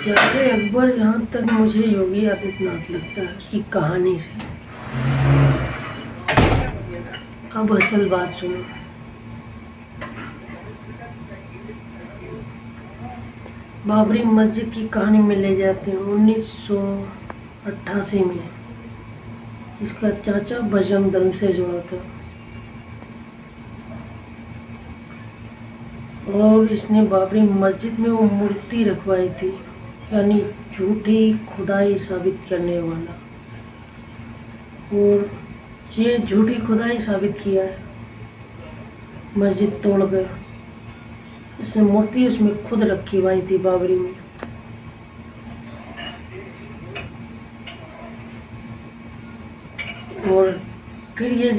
دجال اکبر جہاں تک مجھے یوگی آدتیہ ناتھ لگتا ہے اس کی کہانی سے. اب اصل بات سنو. بابری مسجد کی کہانی میں لے جاتے ہیں 1988 میں. اس کا چاچا بجرنگ دل سے جڑا تھا اور اس نے بابری مسجد میں وہ مورتی رکھوائی تھی، یعنی جھوٹی خدائی ثابت کرنے والا. اور یہ جھوٹی خدائی ثابت کیا ہے مسجد توڑ کر. اس نے مورتی اس میں خود رکھی ہوئی تھی بابری میں. اور پھر یہ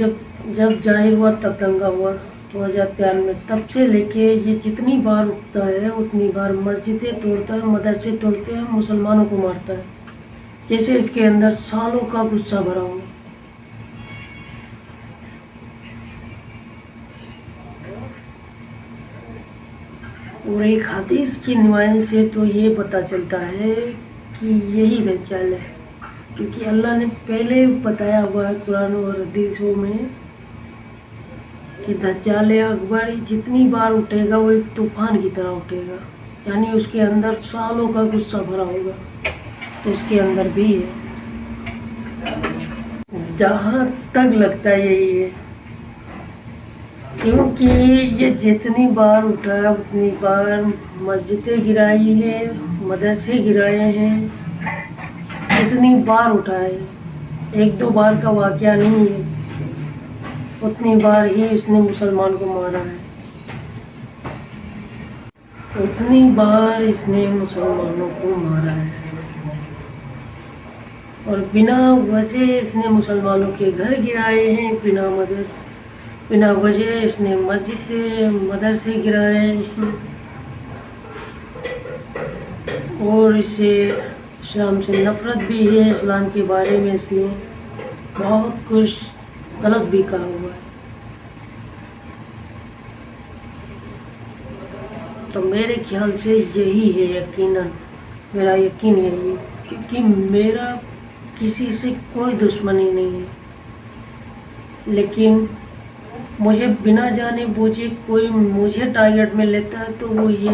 جب ظاہر ہوا تب دنگا ہوا 2013 میں. تب سے لے کے یہ جتنی بار اٹھتا ہے اتنی بار مسجدیں توڑتا ہے، مدرسے توڑتے ہیں، مسلمانوں کو مارتا ہے، جیسے اس کے اندر سالوں کا غصہ بھرا ہوا. اور ایک حدیث کی نمائش سے تو یہ پتہ چلتا ہے کہ یہی دجال ہے، کیونکہ اللہ نے پہلے بتایا ہوا ہے قرآن اور حدیثوں میں کہ دجال اکبر جتنی بار اٹھے گا وہ ایک طوفان کی طرح اٹھے گا، یعنی اس کے اندر سالوں کا غصہ بھرا ہوگا. تو اس کے اندر بھی ہے. جہاں تک لگتا ہے یہی ہے، کیونکہ یہ جتنی بار اٹھا اتنی بار مسجدیں گرائی ہیں، مدرسے گرائے ہیں. اتنی بار اٹھا ہے، ایک دو بار کا واقعہ نہیں ہے. اتنی بار ہی اس نے مسلمان کو مارا ہے، اتنی بار اس نے مسلمانوں کو مارا ہے. اور بنا وجہ اس نے مسلمانوں کے گھر گرائے ہیں، بنا وجہ اس نے مسجد مدرسے گرائے ہیں. اور اس سے اسلام سے نفرت بھی ہے. اسلام کے بارے میں اس نے بہت کچھ غلط بھی کہا ہوا ہے. تو میرے خیال سے یہی ہے، یقیناً میرا یقین یہی ہے، کیونکہ میرا کسی سے کوئی دشمنی نہیں ہے، لیکن مجھے بنا جانے بوجھے کوئی مجھے ٹارگٹ میں لیتا ہے تو وہ یہ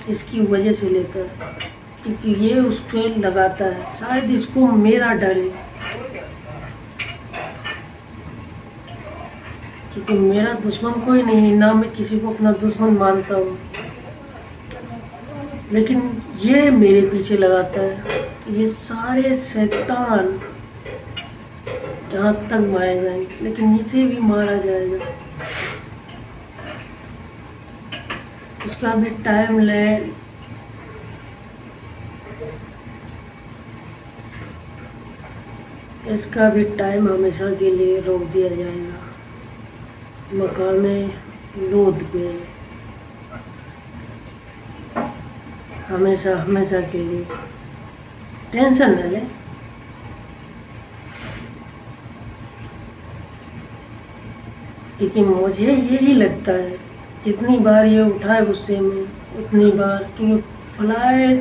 اس کی وجہ سے لیتا ہے، کیونکہ یہ اس پہ لگاتا ہے. شاید اس کو میرا ڈر ہے، کیونکہ میرا دشمن کوئی نہیں ہے، نہ میں کسی کو اپنا دشمن مانتا ہوں، لیکن یہ میرے پیچھے لگاتا ہے. یہ سارے شیطان جہاں تک مارے جائیں گے، لیکن اسے بھی مارا جائے گا. اس کا بھی ٹائم لے، اس کا بھی ٹائم ہمیشہ کے لیے روک دیا جائے گا مقام لوت پہ، ہمیشہ کے لیے. ٹینشن نہ لے. کیونکہ مجھے یہی لگتا ہے جتنی بار یہ اٹھائے غصے میں اتنی بار، کیونکہ فلائٹ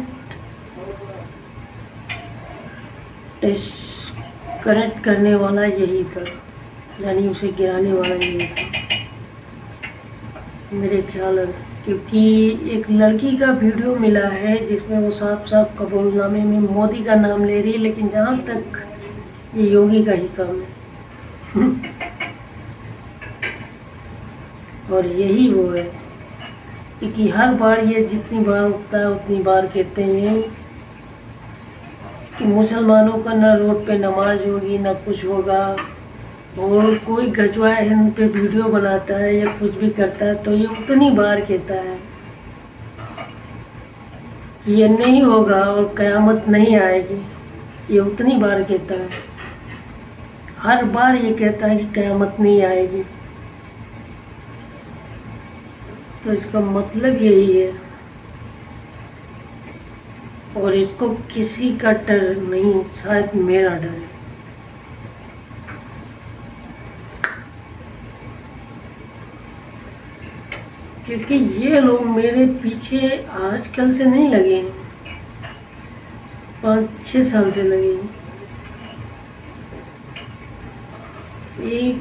کنیکٹ کرنے والا یہی تھا، یعنی اسے گرانے والا یہی تھا میرے خیال ہے. کیونکہ ایک لڑکی کا ویڈیو ملا ہے جس میں وہ صاف قبول نامے میں مودی کا نام لے رہی ہے، لیکن جہاں تک یہ یوگی کا ہی کام ہے. اور یہی وہ ہے، کیونکہ ہر بار یہ جتنی بار اٹھتا ہے اتنی بار کہتے ہیں کہ مسلمانوں کا نہ روڈ پہ نماز ہوگی نہ کچھ ہوگا. اور کوئی گجوائے ہند پہ ویڈیو بناتا ہے یا کچھ بھی کرتا ہے تو یہ اتنی بار کہتا ہے کہ یہ نہیں ہوگا اور قیامت نہیں آئے گی. یہ اتنی بار کہتا ہے، ہر بار یہ کہتا ہے کہ قیامت نہیں آئے گی. تو اس کا مطلب یہی ہے. اور اس کو کسی کا ڈر نہیں، شاید میرا ڈر ہے. کیونکہ یہ لوگ میرے پیچھے آج کل سے نہیں لگے ہیں، 5-6 سال سے لگے ہیں۔ ایک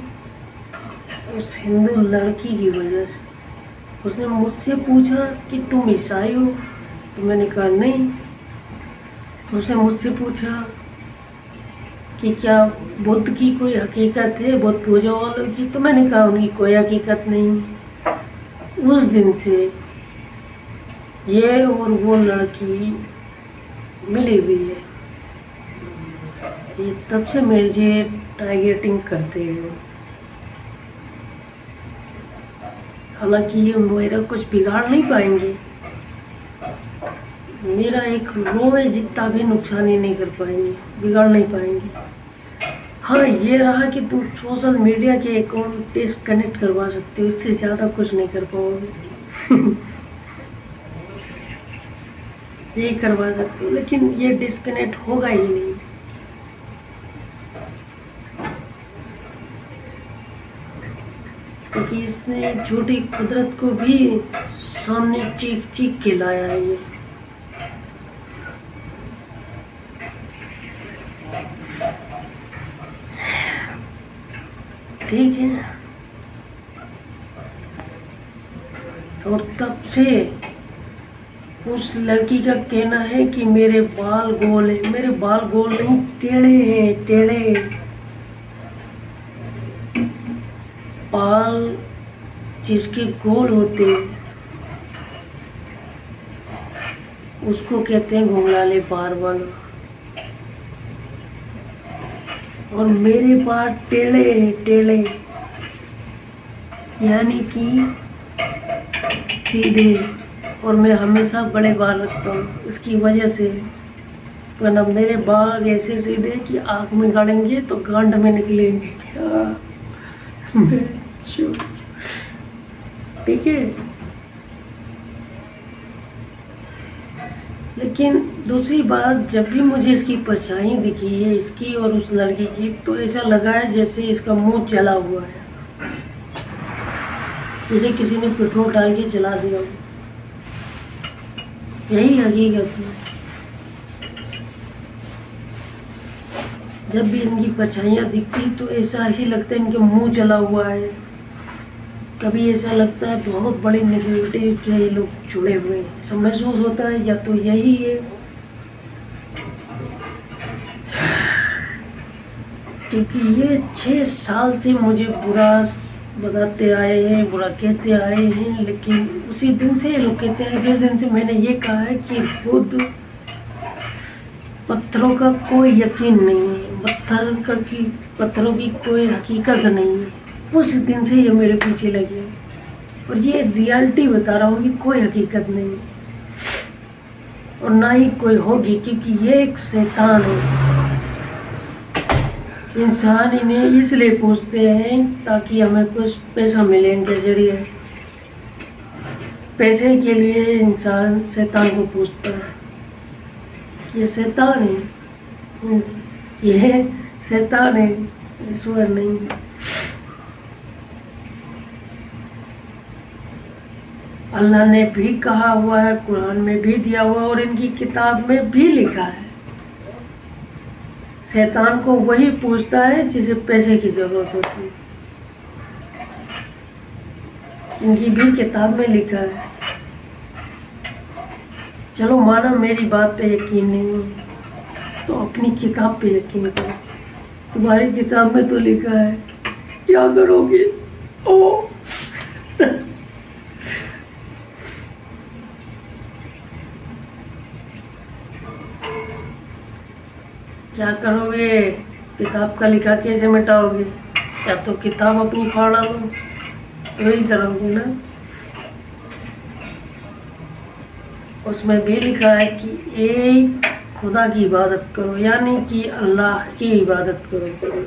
اس ہندو لڑکی کی وجہ سے اس نے مجھ سے پوچھا کہ تم عیسائی ہو؟ تو میں نے کہا نہیں۔ تو اس نے مجھ سے پوچھا کہ کیا بدھ کی کوئی حقیقت ہے، بدھ پوجا والوں کی؟ تو میں نے کہا ان کی کوئی حقیقت نہیں۔ اس دن سے یہ اور وہ لڑکی ملی ہوئی ہے، یہ تب سے مجھے ٹارگیٹنگ کرتے ہیں۔ حالانکہ یہ میرا کچھ بگاڑ نہیں پائیں گے، میرا ایک روئے جتنا بھی نقصان ہی نہیں کر پائیں گے، بگاڑ نہیں پائیں گے۔ ہاں یہ رہا کہ تم سوشل میڈیا کے اکاؤنٹ ڈسکنیکٹ کروا سکتے ہو، اس سے زیادہ کچھ نہیں کر پاؤ گے۔ یہ کروا سکتے ہو لیکن یہ ڈسکنیکٹ ہوگا ہی نہیں۔ کیونکہ اس نے جھوٹی قدرت کو بھی سامنے چیخ چیخ کے لایا ہے یہ۔ ٹھیک ہے، اور تب سے اس لڑکی کا کہنا ہے کہ میرے بال گول ہیں۔ میرے بال گول نہیں، ٹیڑھے ہیں، ٹیڑھے۔ بال جس کے گول ہوتے ہیں اس کو کہتے ہیں گھنگھرالے بال والا، اور میرے بال ٹیڑھے ہیں، ٹیڑھے یعنی کہ سیدھے، اور میں ہمیشہ بڑے بال رکھتا ہوں اس کی وجہ سے، ورنہ میرے بال ایسے سیدھے کہ آنکھ میں گڑیں گے تو گانڈ میں نکلیں گے۔ کیا ٹھیک ہے، لیکن دوسری بات، جب بھی مجھے اس کی پرچھائی دکھی ہے، اس کی اور اس لڑکی کی، تو ایسا لگا ہے جیسے اس کا منہ جلا ہوا ہے، جیسے کسی نے پیٹرول ڈال کے جلا دیا ہو۔ یہی حقیقت ہے۔ جب بھی ان کی پرچھائیاں دکھتی تو ایسا ہی لگتا ہے ان کے منہ جلا ہوا ہے، کبھی ایسا لگتا ہے بہت بڑی نیگیٹیو سے یہ لوگ جڑے ہوئے ہیں، ایسا محسوس ہوتا ہے یا تو یہی ہے، کیونکہ یہ 6 سال سے مجھے برا بتاتے آئے ہیں، برا کہتے آئے ہیں، لیکن اسی دن سے یہ لوگ کہتے ہیں جس دن سے میں نے یہ کہا ہے کہ بدھ پتھروں کا کوئی یقین نہیں ہے، پتھروں کی کوئی حقیقت نہیں ہے، اس دن سے یہ میرے پیچھے لگے، اور یہ ریالٹی بتا رہا ہوں کہ کوئی حقیقت نہیں ہے اور نہ ہی کوئی ہوگی، کیونکہ یہ ایک شیطان ہے۔ انسان انہیں اس لیے پوچھتے ہیں تاکہ ہمیں کچھ پیسہ ملے ان کے ذریعے، پیسے کے لیے انسان شیطان کو پوچھتا ہے۔ یہ شیطان ہے، یہ شیطان ہے، ایشور نہیں۔ اللہ نے بھی کہا ہوا ہے، قرآن میں بھی دیا ہوا ہے، اور ان کی کتاب میں بھی لکھا ہے، شیطان کو وہی پوچھتا ہے جسے پیسے کی ضرورت ہوتی ہے۔ ان کی بھی کتاب میں لکھا ہے۔ چلو مانا میری بات پہ یقین نہیں تو اپنی کتاب پہ یقین کرو، تمہاری کتاب میں تو لکھا ہے، کیا کرو گے؟ کیا کرو گے؟ کتاب کا لکھا کیسے مٹاؤ گے؟ یا تو کتاب اپنی پھاڑا دو، وہی کرو گے نا۔ اس میں بھی لکھا ہے کہ ایک خدا کی عبادت کرو، یعنی کہ اللہ کی عبادت کرو،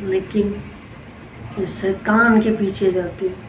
لیکن یہ شیطان کے پیچھے جاتے ہیں۔